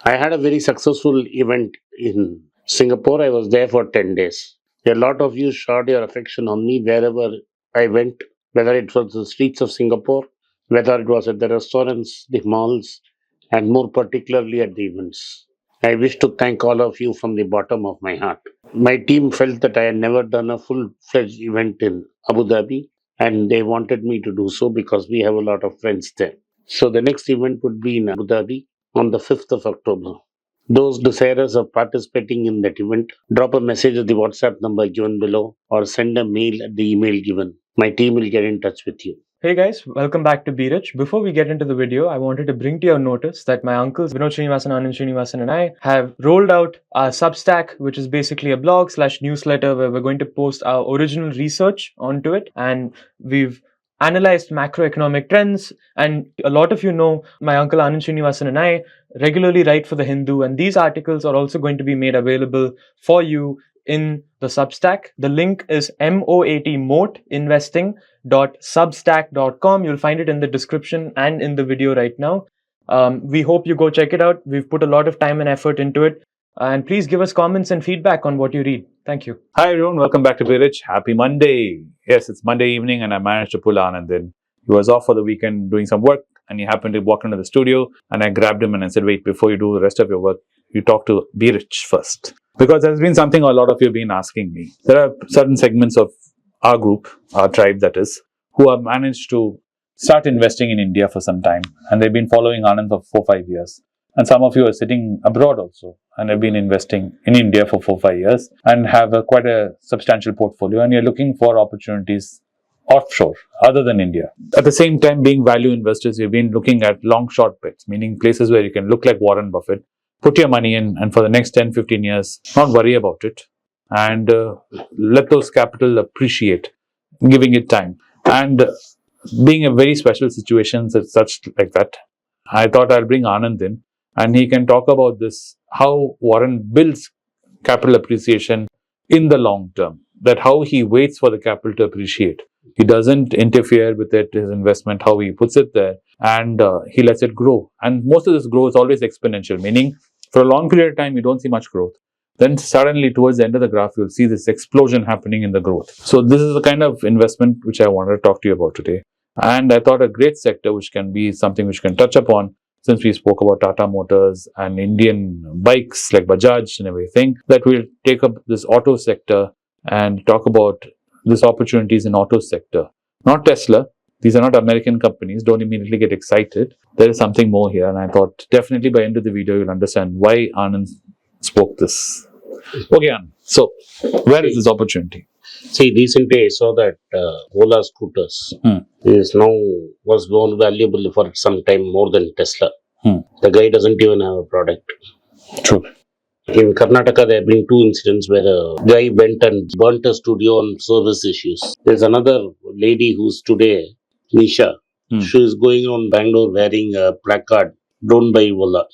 I had a very successful event in Singapore. I was there for 10 days. A lot of you showed your affection on me wherever I went, whether it was the streets of Singapore, whether it was at the restaurants, the malls, and more particularly at the events. I wish to thank all of you from the bottom of my heart. My team felt that I had never done a full fledged event in Abu Dhabi, and they wanted me to do so because we have a lot of friends there. So the next event would be in Abu Dhabi on the 5th of October. Those desirous of participating in that event, drop a message at the WhatsApp number given below or send a mail at the email given. My team will get in touch with you. Hey guys, welcome back to Be Rich. Before we get into the video, I wanted to bring to your notice that my uncles Vinod Srinivasan, Anand Srinivasan and I have rolled out our Substack, which is basically a blog/newsletter where we're going to post our original research onto it, and we've analyzed macroeconomic trends. And a lot of you know my uncle Anand Srinivasan and I regularly write for The Hindu, and these articles are also going to be made available for you in the Substack. The link is moatinvesting.substack.com. You'll find it in the description and in the video right now. We hope you go check it out. We've put a lot of time and effort into it. And please give us comments and feedback on what you read. Thank you. Hi everyone, welcome back to Be Rich. Happy Monday. Yes, it's Monday evening and I managed to pull Anand in. He was off for the weekend doing some work and he happened to walk into the studio and I grabbed him and I said, wait, before you do the rest of your work, you talk to Be Rich first. Because there's been something a lot of you have been asking me. There are certain segments of our group, our tribe that is, who have managed to start investing in India for some time. And they've been following Anand for 4-5 years. And some of you are sitting abroad also and have been investing in India for 4-5 years and have quite a substantial portfolio and you're looking for opportunities offshore other than India. At the same time, being value investors, you've been looking at long short bets, meaning places where you can look like Warren Buffett, put your money in and for the next 10-15 years, not worry about it and let those capital appreciate, giving it time. And being a very special situation such like that, I thought I'll bring Anand in and he can talk about this, how Warren builds capital appreciation in the long term, that how he waits for the capital to appreciate. He doesn't interfere with it, his investment, how he puts it there and he lets it grow. And most of this growth is always exponential, meaning for a long period of time, you don't see much growth. Then suddenly towards the end of the graph, you'll see this explosion happening in the growth. So this is the kind of investment which I wanted to talk to you about today. And I thought a great sector which can be something which can touch upon, since we spoke about Tata Motors and Indian bikes like Bajaj and everything, that we'll take up this auto sector and talk about these opportunities in auto sector. Not Tesla. These are not American companies. Don't immediately get excited. There is something more here. And I thought definitely by the end of the video, you'll understand why Anand spoke this. Okay, Anand. So, where is this opportunity? See, recently I saw that Ola scooters was more valuable for some time more than Tesla. The guy doesn't even have a product. True. In Karnataka, there have been 2 incidents where a guy went and burnt a studio on service issues. There's another lady who's today, Nisha. She is going on Bangalore wearing a placard, "Don't buy Ola."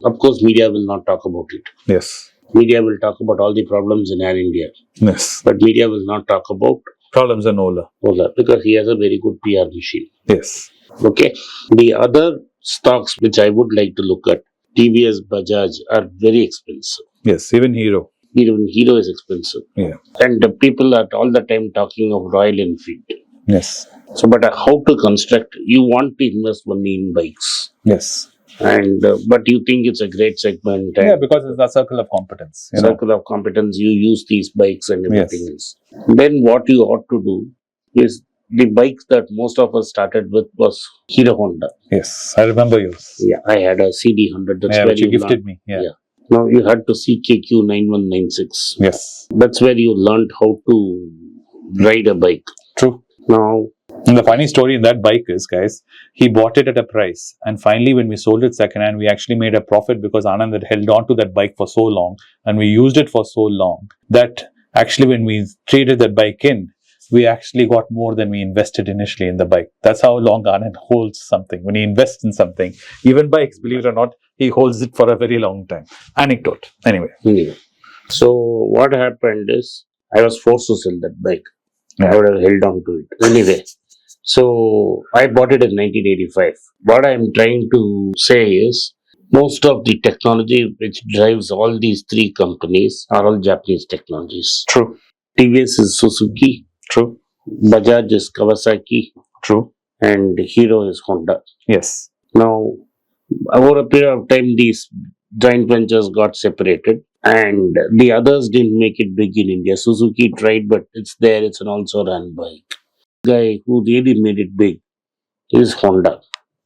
Of course, media will not talk about it. Yes. Media will talk about all the problems in Air India. Yes. But media will not talk about problems in Ola. Because he has a very good PR machine. Yes. Okay. The other stocks which I would like to look at, TVS, Bajaj, are very expensive. Yes, even Hero. Even Hero is expensive. Yeah. And the people are all the time talking of Royal Enfield. Yes. So, but how to construct? You want to invest money in bikes. Yes. And but you think it's a great segment. Yeah, because it's a circle of competence. Circle of competence. You use these bikes and everything else. Then what you ought to do is the bikes that most of us started with was Hero Honda. Yes, I remember yours. Yeah, I had a CD100. That's where which you gifted me. Yeah. Now you had to see KQ9196. Yes. That's where you learned how to ride a bike. True. Now, and the funny story in that bike is, guys, he bought it at a price. And finally, when we sold it secondhand, we actually made a profit because Anand had held on to that bike for so long and we used it for so long that actually when we traded that bike in, we actually got more than we invested initially in the bike. That's how long Anand holds something. When he invests in something, even bikes, believe it or not, he holds it for a very long time. Anecdote. Anyway. So what happened is, I was forced to sell that bike. Yeah. I would have held on to it. Anyway, so I bought it in 1985. What I'm trying to say is, Most of the technology which drives all these three companies are all Japanese technologies. True. TVS is Suzuki, True. Bajaj is Kawasaki, True. and Hero is Honda. Yes. Now, over a period of time, these joint ventures got separated, and the others didn't make it big in India. Suzuki tried, but it's there, it's an also run bike. The guy who really made it big is Honda.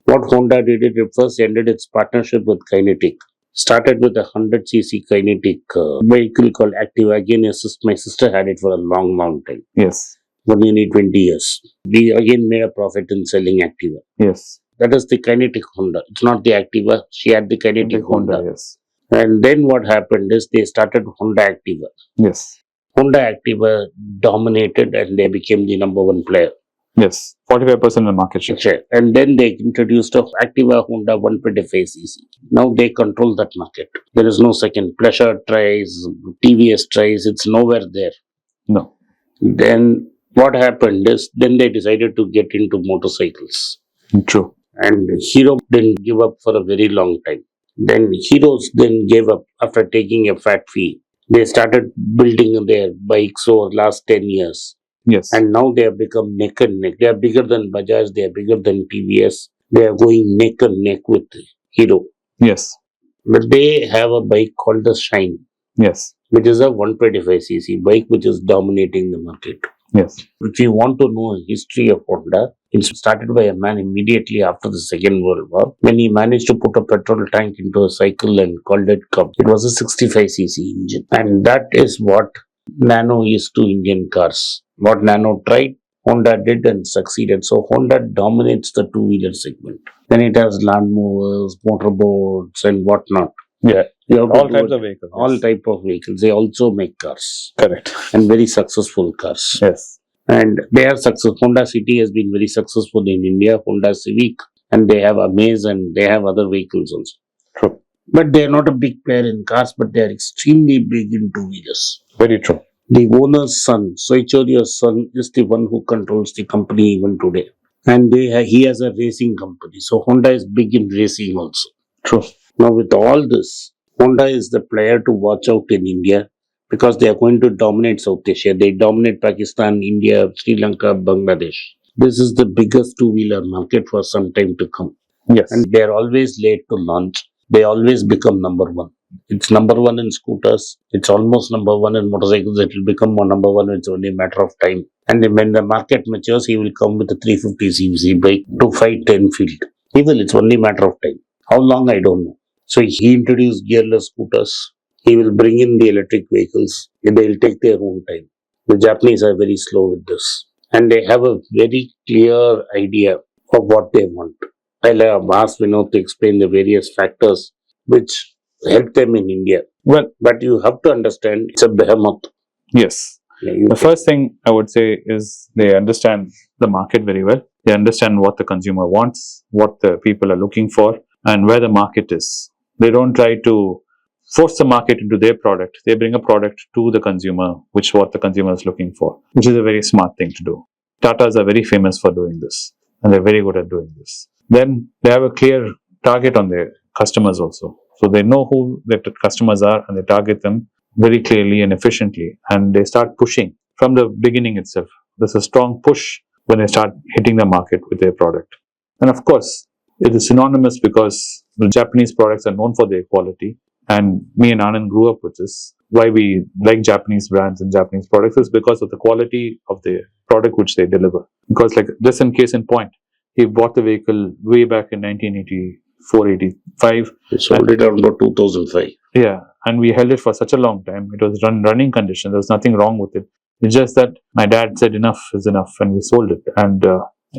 What Honda did, it first ended its partnership with Kinetic. Started with a 100cc Kinetic vehicle called Activa. Again, my sister had it for a long, long time. Yes. For nearly 20 years. We again made a profit in selling Activa. Yes. That is the Kinetic Honda. It's not the Activa. She had the Kinetic Honda. Yes. And then what happened is they started Honda Activa. Yes. Honda Activa dominated and they became the number one player. Yes. 45% of the market share. And then they introduced a Activa Honda 125cc. Now they control that market. There is no second. Pleasure tries, TVS tries. It's nowhere there. No. Then what happened is then they decided to get into motorcycles. True. And Hero didn't give up for a very long time. Then Heroes then gave up after taking a fat fee. They started building their bikes over last 10 years. Yes. And now they have become neck and neck. They are bigger than Bajaj, they are bigger than TVS. They are going neck and neck with Hero. Yes. But they have a bike called the Shine. Yes. Which is a 125cc bike which is dominating the market. Yes. If you want to know the history of Honda, it started by a man immediately after the Second World War when he managed to put a petrol tank into a cycle and called it Cub. It was a 65cc engine. And that is what Nano is to Indian cars. What Nano tried, Honda did and succeeded. So Honda dominates the two-wheeler segment. Then it has land movers, motorboats and whatnot. Yeah. All types of vehicles. All type of vehicles. They also make cars. Correct. And very successful cars. Yes. And they are successful. Honda City has been very successful in India. Honda Civic. And they have Amaze and they have other vehicles also. True. But they are not a big player in cars, but they are extremely big in two-wheelers. Very true. The owner's son, Soichorio's son, is the one who controls the company even today. And he has a racing company. So Honda is big in racing also. True. Now with all this, Honda is the player to watch out in India because they are going to dominate South Asia. They dominate Pakistan, India, Sri Lanka, Bangladesh. This is the biggest two-wheeler market for some time to come. Yes. And they are always late to launch. They always become number one. It's number one in scooters. It's almost number one in motorcycles. It will become number one. It's only a matter of time. And then when the market matures, he will come with a 350cc bike to fight Enfield. It's only a matter of time. How long, I don't know. So he introduced gearless scooters. He will bring in the electric vehicles. They will take their own time. The Japanese are very slow with this. And they have a very clear idea of what they want. I'll have asked Vinod to explain the various factors which help them in India. Well, but you have to understand it's a behemoth. Yes. The first thing I would say is they understand the market very well. They understand what the consumer wants, what the people are looking for, and where the market is. They don't try to force the market into their product. They bring a product to the consumer, which is what the consumer is looking for, which is a very smart thing to do. Tatas are very famous for doing this, and they're very good at doing this. Then they have a clear target on their customers also. So they know who their customers are and they target them very clearly and efficiently. And they start pushing from the beginning itself. There's a strong push when they start hitting the market with their product. And of course, it is synonymous because the Japanese products are known for their quality. And me and Anand grew up with this. Why we like Japanese brands and Japanese products is because of the quality of the product which they deliver. Because like just in case in point, he bought the vehicle way back in 1984, 85. He sold it around about 2005. Yeah, and we held it for such a long time. It was running condition. There was nothing wrong with it. It's just that my dad said enough is enough and we sold it. And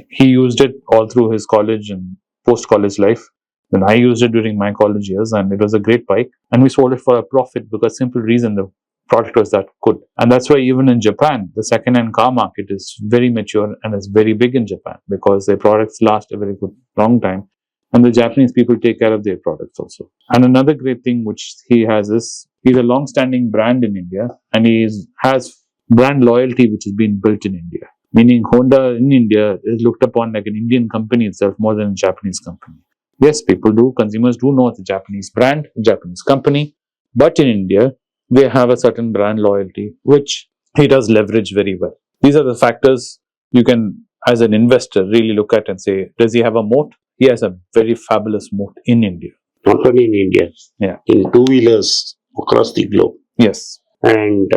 he used it all through his college and post-college life. Then I used it during my college years and it was a great bike. And we sold it for a profit because simple reason the product was that good. And that's why even in Japan, the second-hand car market is very mature and is very big in Japan because their products last a very good long time. And the Japanese people take care of their products also. And another great thing which he has is he's a long-standing brand in India and he has brand loyalty which has been built in India. Meaning Honda in India is looked upon like an Indian company itself more than a Japanese company. Yes, people do, consumers do know it's a Japanese brand, Japanese company, but in India, they have a certain brand loyalty, which he does leverage very well. These are the factors you can, as an investor, really look at and say, does he have a moat? He has a very fabulous moat in India. Not only in India, Yeah. in two-wheelers across the globe. Yes. And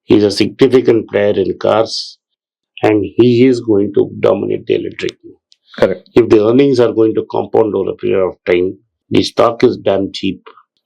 he's a significant player in cars, and he is going to dominate the electric. Correct. If the earnings are going to compound over a period of time, the stock is damn cheap,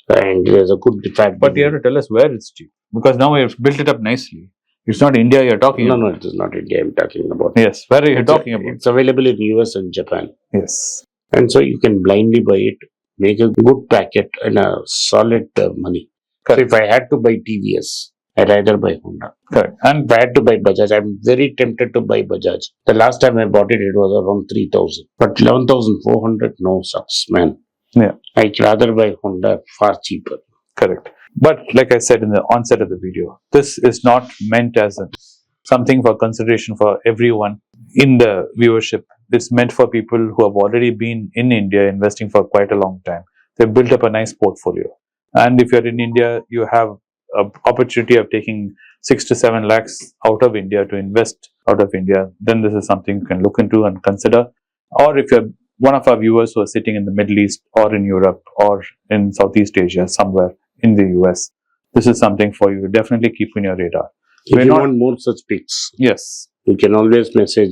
and there's a good fact. But you have to tell us where it's cheap, because now we've built it up nicely. It's not India you're talking about. No, it is not India I'm talking about. Yes, where are you talking about? It's available in US and Japan. Yes. And so you can blindly buy it, make a good packet and a solid money. Correct. So if I had to buy TVS, I'd rather buy Honda. Correct. And if I had to buy Bajaj, I'm very tempted to buy Bajaj. The last time I bought it, it was around 3,000. But 11,400, no sucks, man. Yeah. I'd rather buy Honda far cheaper. Correct. But like I said in the onset of the video, this is not meant as something for consideration for everyone in the viewership. It's meant for people who have already been in India investing for quite a long time. They've built up a nice portfolio. And if you're in India, you have an opportunity of taking 6 to 7 lakhs out of India to invest out of India, then this is something you can look into and consider. Or if you're one of our viewers who are sitting in the Middle East or in Europe or in Southeast Asia, somewhere in the US, this is something for you to definitely keep in your radar. If you want more such picks, yes, you can always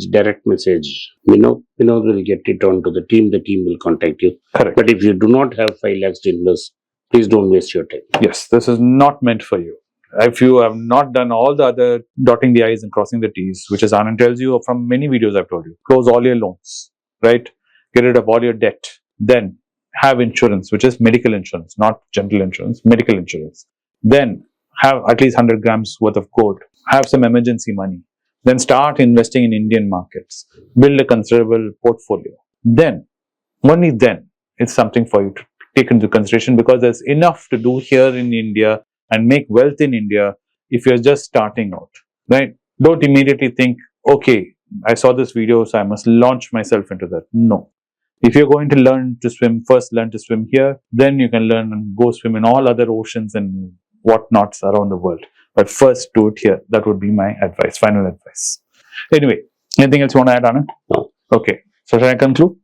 direct message. Vinod will get it on to the team will contact you. Correct. But if you do not have 5 lakhs to invest, please don't waste your time. Yes, this is not meant for you. If you have not done all the other dotting the I's and crossing the T's, which as Anand tells you from many videos I've told you, close all your loans, right? Get rid of all your debt. Then have insurance, which is medical insurance, not general insurance, medical insurance. Then have at least 100 grams worth of gold. Have some emergency money. Then start investing in Indian markets. Build a considerable portfolio. Then, only then, it's something for you to take into consideration, because there's enough to do here in India and make wealth in India if you're just starting out, right? Don't immediately think, okay, I saw this video, so I must launch myself into that. No. If you're going to learn to swim, first learn to swim here, then you can learn and go swim in all other oceans and whatnots around the world. But first do it here. That would be my advice, final advice. Anyway, anything else you want to add, Anand? No. Okay. So shall I conclude?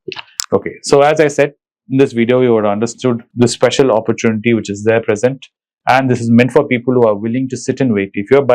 Okay. So as I said, in this video, you would have understood the special opportunity which is there present. And this is meant for people who are willing to sit and wait. If you're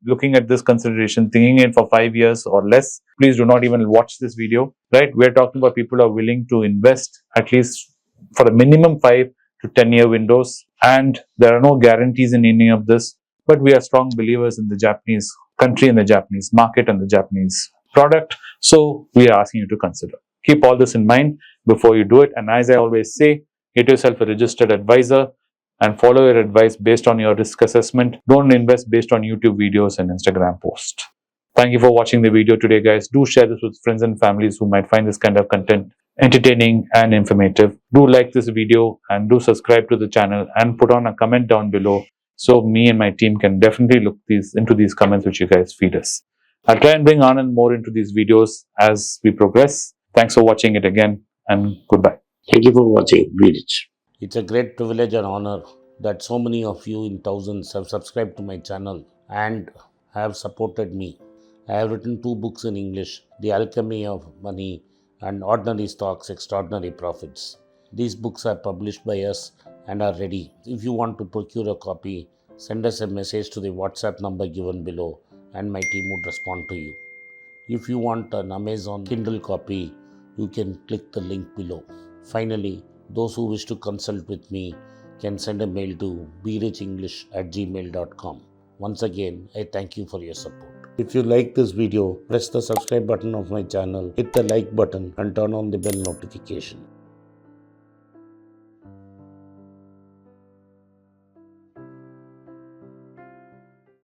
looking at this consideration, thinking it for 5 years or less, please do not even watch this video, right? We're talking about people who are willing to invest at least for a minimum 5 to 10 year windows. And there are no guarantees in any of this, but we are strong believers in the Japanese country and the Japanese market and the Japanese product. So we are asking you to consider. Keep all this in mind before you do it. And as I always say, get yourself a registered advisor and follow your advice based on your risk assessment. Don't invest based on YouTube videos and Instagram posts. Thank you for watching the video today, guys. Do share this with friends and families who might find this kind of content entertaining and informative. Do like this video and do subscribe to the channel and put on a comment down below so me and my team can definitely look into these comments which you guys feed us. I'll try and bring Anand more into these videos as we progress. Thanks for watching it again, and goodbye. Thank you for watching. Be rich. It's a great privilege and honor that so many of you in thousands have subscribed to my channel and have supported me. I have written 2 books in English, The Alchemy of Money and Ordinary Stocks, Extraordinary Profits. These books are published by us and are ready. If you want to procure a copy, send us a message to the WhatsApp number given below and my team would respond to you. If you want an Amazon Kindle copy, you can click the link below. Finally, those who wish to consult with me can send a mail to berichenglish@gmail.com. Once again, I thank you for your support. If you like this video, press the subscribe button of my channel, hit the like button and turn on the bell notification.